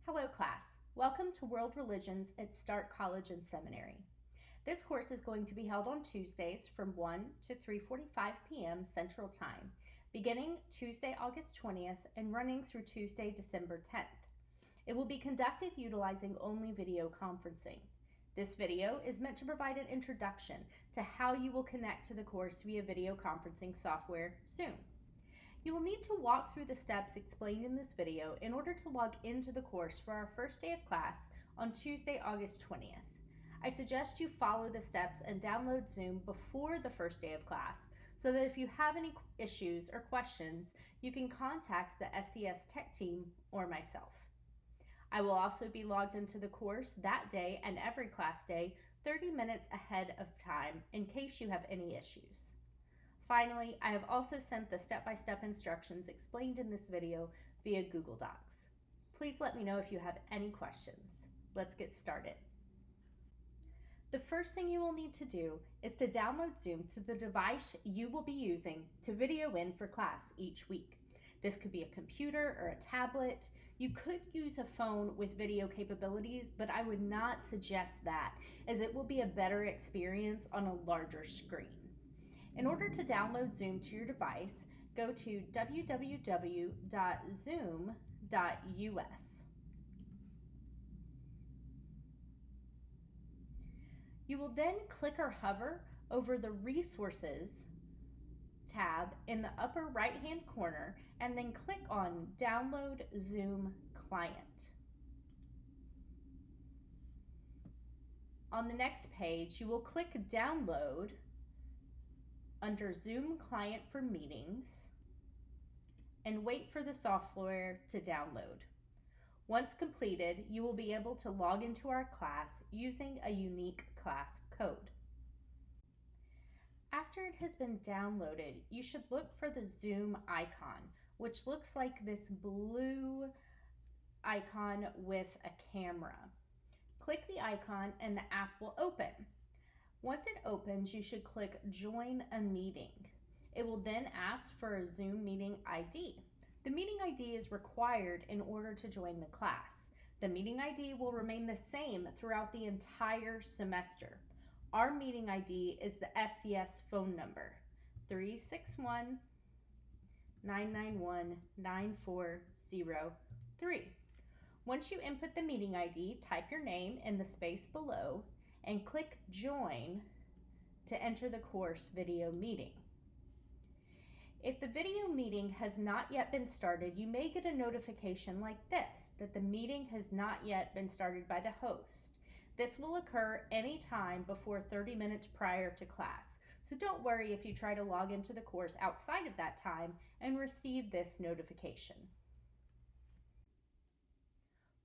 Hello class, welcome to World Religions at Stark College and Seminary. This course is going to be held on Tuesdays from 1 to 3:45 p.m. Central Time, beginning Tuesday, August 20th and running through Tuesday, December 10th. It will be conducted utilizing only video conferencing. This video is meant to provide an introduction to how you will connect to the course via video conferencing software Zoom. You will need to walk through the steps explained in this video in order to log into the course for our first day of class on Tuesday, August 20th. I suggest you follow the steps and download Zoom before the first day of class so that if you have any issues or questions, you can contact the SES Tech team or myself. I will also be logged into the course that day and every class day 30 minutes ahead of time in case you have any issues. Finally, I have also sent the step-by-step instructions explained in this video via Google Docs. Please let me know if you have any questions. Let's get started. The first thing you will need to do is to download Zoom to the device you will be using to video in for class each week. This could be a computer or a tablet. You could use a phone with video capabilities, but I would not suggest that, as it will be a better experience on a larger screen. In order to download Zoom to your device, go to www.zoom.us. You will then click or hover over the Resources tab in the upper right-hand corner and then click on Download Zoom Client. On the next page, you will click Download under Zoom Client for Meetings and wait for the software to download. Once completed, you will be able to log into our class using a unique class code. After it has been downloaded, you should look for the Zoom icon, which looks like this blue icon with a camera. Click the icon and the app will open. Once it opens, you should click Join a Meeting. It will then ask for a Zoom meeting ID. The meeting ID is required in order to join the class. The meeting ID will remain the same throughout the entire semester. Our meeting ID is the SES phone number, 361-991-9403. Once you input the meeting ID, type your name in the space below and click Join to enter the course video meeting. If the video meeting has not yet been started, you may get a notification like this, that the meeting has not yet been started by the host. This will occur anytime before 30 minutes prior to class, so don't worry if you try to log into the course outside of that time and receive this notification.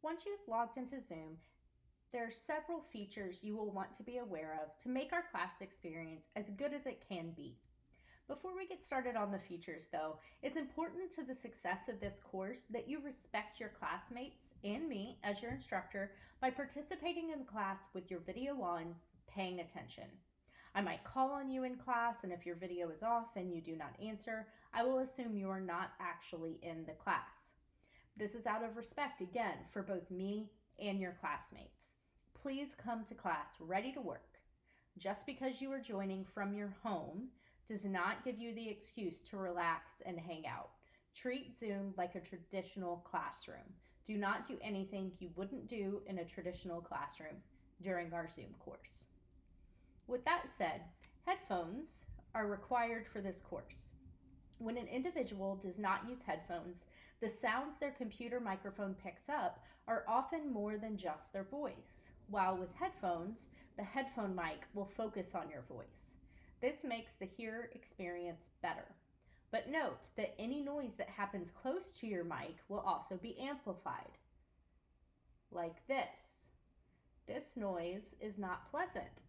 Once you've logged into Zoom, there are several features you will want to be aware of to make our class experience as good as it can be. Before we get started on the features though, it's important to the success of this course that you respect your classmates and me as your instructor by participating in class with your video on, paying attention. I might call on you in class, and if your video is off and you do not answer, I will assume you are not actually in the class. This is out of respect, again, for both me and your classmates. Please come to class ready to work. Just because you are joining from your home does not give you the excuse to relax and hang out. Treat Zoom like a traditional classroom. Do not do anything you wouldn't do in a traditional classroom during our Zoom course. With that said, headphones are required for this course. When an individual does not use headphones, the sounds their computer microphone picks up are often more than just their voice, while with headphones, the headphone mic will focus on your voice. This makes the hearer experience better. But note that any noise that happens close to your mic will also be amplified, like this. This noise is not pleasant.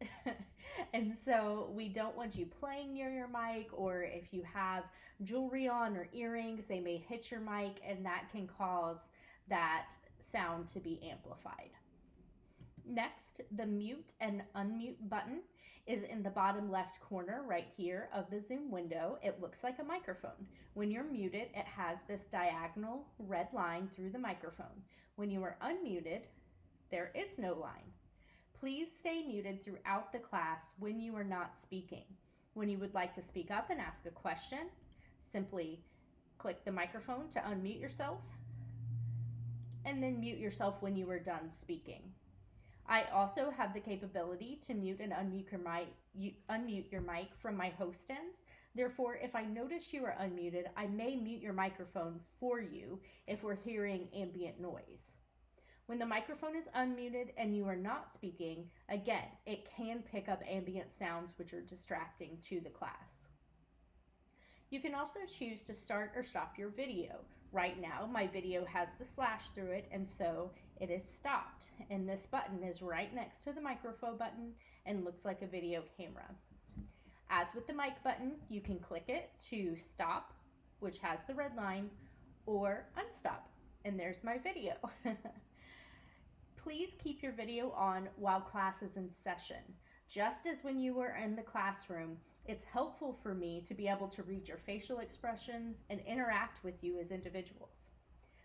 And so we don't want you playing near your mic, or if you have jewelry on or earrings, they may hit your mic and that can cause that sound to be amplified. Next, the mute and unmute button is in the bottom left corner right here of the Zoom window. It looks like a microphone. When you're muted, it has this diagonal red line through the microphone. When you are unmuted, there is no line. Please stay muted throughout the class when you are not speaking. When you would like to speak up and ask a question, simply click the microphone to unmute yourself and then mute yourself when you are done speaking. I also have the capability to mute and unmute your mic from my host end. Therefore, if I notice you are unmuted, I may mute your microphone for you if we're hearing ambient noise. When the microphone is unmuted and you are not speaking, again, it can pick up ambient sounds which are distracting to the class. You can also choose to start or stop your video. Right now, my video has the slash through it, and so it is stopped. And this button is right next to the microphone button and looks like a video camera. As with the mic button, you can click it to stop, which has the red line, or unstop, and there's my video. Please keep your video on while class is in session. Just as when you were in the classroom, it's helpful for me to be able to read your facial expressions and interact with you as individuals.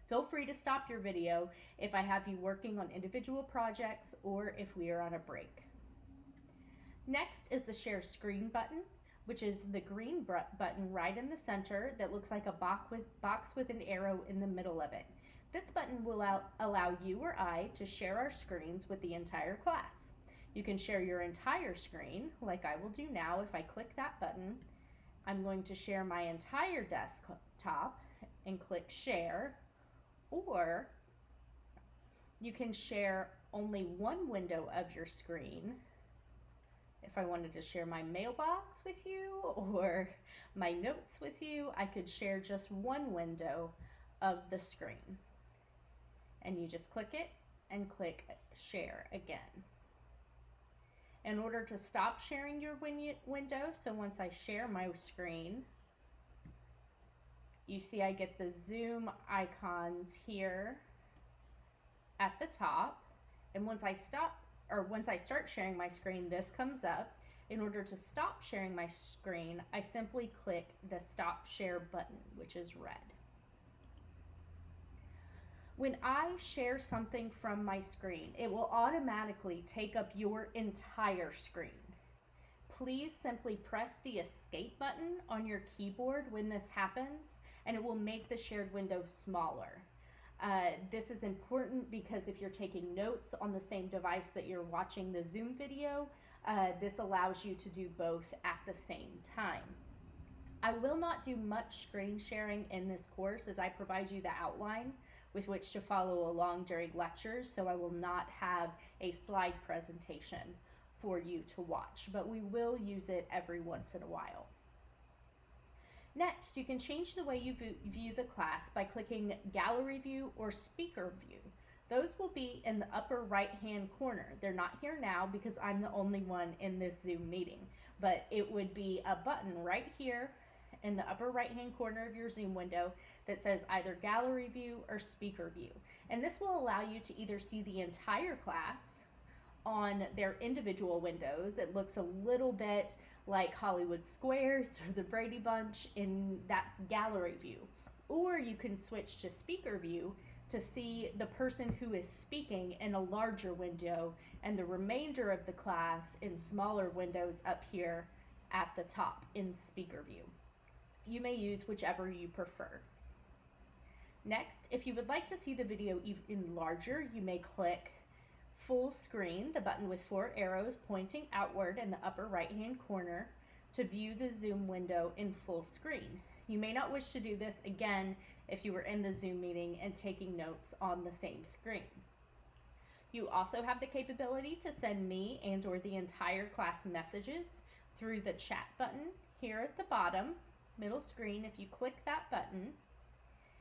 Feel free to stop your video if I have you working on individual projects or if we are on a break. Next is the share screen button, which is the green button right in the center that looks like a box with an arrow in the middle of it. This button will allow you or I to share our screens with the entire class. You can share your entire screen, like I will do now. If I click that button, I'm going to share my entire desktop and click share, or you can share only one window of your screen. If I wanted to share my mailbox with you or my notes with you, I could share just one window of the screen. And you just click it and click share again. In order to stop sharing your window, so once I share my screen, you see I get the Zoom icons here at the top. And once I start sharing my screen, this comes up. In order to stop sharing my screen, I simply click the stop share button, which is red. When I share something from my screen, it will automatically take up your entire screen. Please simply press the escape button on your keyboard when this happens, and it will make the shared window smaller. This is important because if you're taking notes on the same device that you're watching the Zoom video, this allows you to do both at the same time. I will not do much screen sharing in this course as I provide you the outline with which to follow along during lectures, so I will not have a slide presentation for you to watch, but we will use it every once in a while. Next, you can change the way you view the class by clicking Gallery View or Speaker View. Those will be in the upper right-hand corner. They're not here now because I'm the only one in this Zoom meeting, but it would be a button right here in the upper right-hand corner of your Zoom window that says either Gallery View or Speaker View. And this will allow you to either see the entire class on their individual windows. It looks a little bit like Hollywood Squares or the Brady Bunch, and that's Gallery View. Or you can switch to Speaker View to see the person who is speaking in a larger window and the remainder of the class in smaller windows up here at the top in Speaker View. You may use whichever you prefer. Next, if you would like to see the video even larger, you may click Full Screen, the button with 4 arrows pointing outward in the upper right-hand corner, to view the Zoom window in full screen. You may not wish to do this again if you were in the Zoom meeting and taking notes on the same screen. You also have the capability to send me and or the entire class messages through the chat button here at the bottom, middle screen. If you click that button,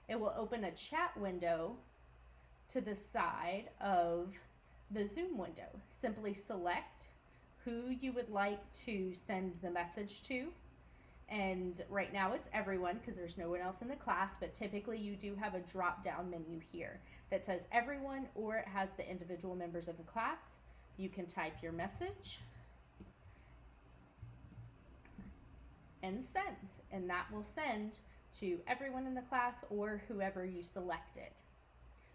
it will open a chat window to the side of the Zoom window. Simply select who you would like to send the message to. And right now it's everyone because there's no one else in the class, but typically you do have a drop down menu here that says everyone, or it has the individual members of the class. You can type your message and send, and that will send to everyone in the class or whoever you selected.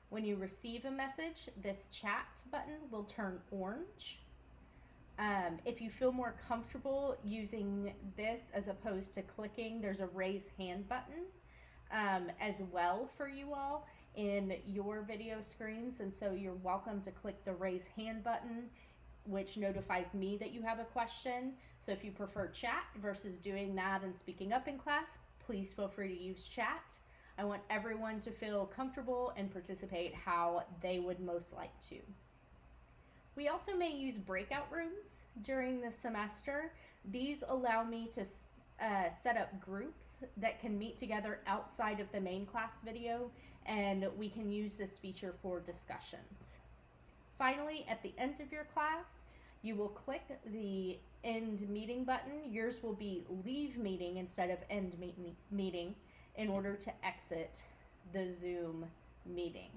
When you receive a message, this chat button will turn orange. If you feel more comfortable using this as opposed to clicking, there's a raise hand button as well for you all in your video screens, and so you're welcome to click the raise hand button, which notifies me that you have a question. So if you prefer chat versus doing that and speaking up in class, please feel free to use chat. I want everyone to feel comfortable and participate how they would most like to. We also may use breakout rooms during the semester. These allow me to set up groups that can meet together outside of the main class video, and we can use this feature for discussions. Finally, at the end of your class, you will click the end meeting button. Yours will be leave meeting instead of end meeting in order to exit the Zoom meeting.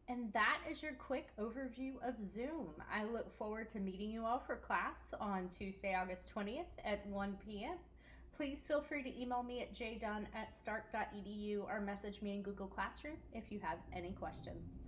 And that is your quick overview of Zoom. I look forward to meeting you all for class on Tuesday, August 20th at 1 p.m. Please feel free to email me at jdunn@stark.edu or message me in Google Classroom if you have any questions.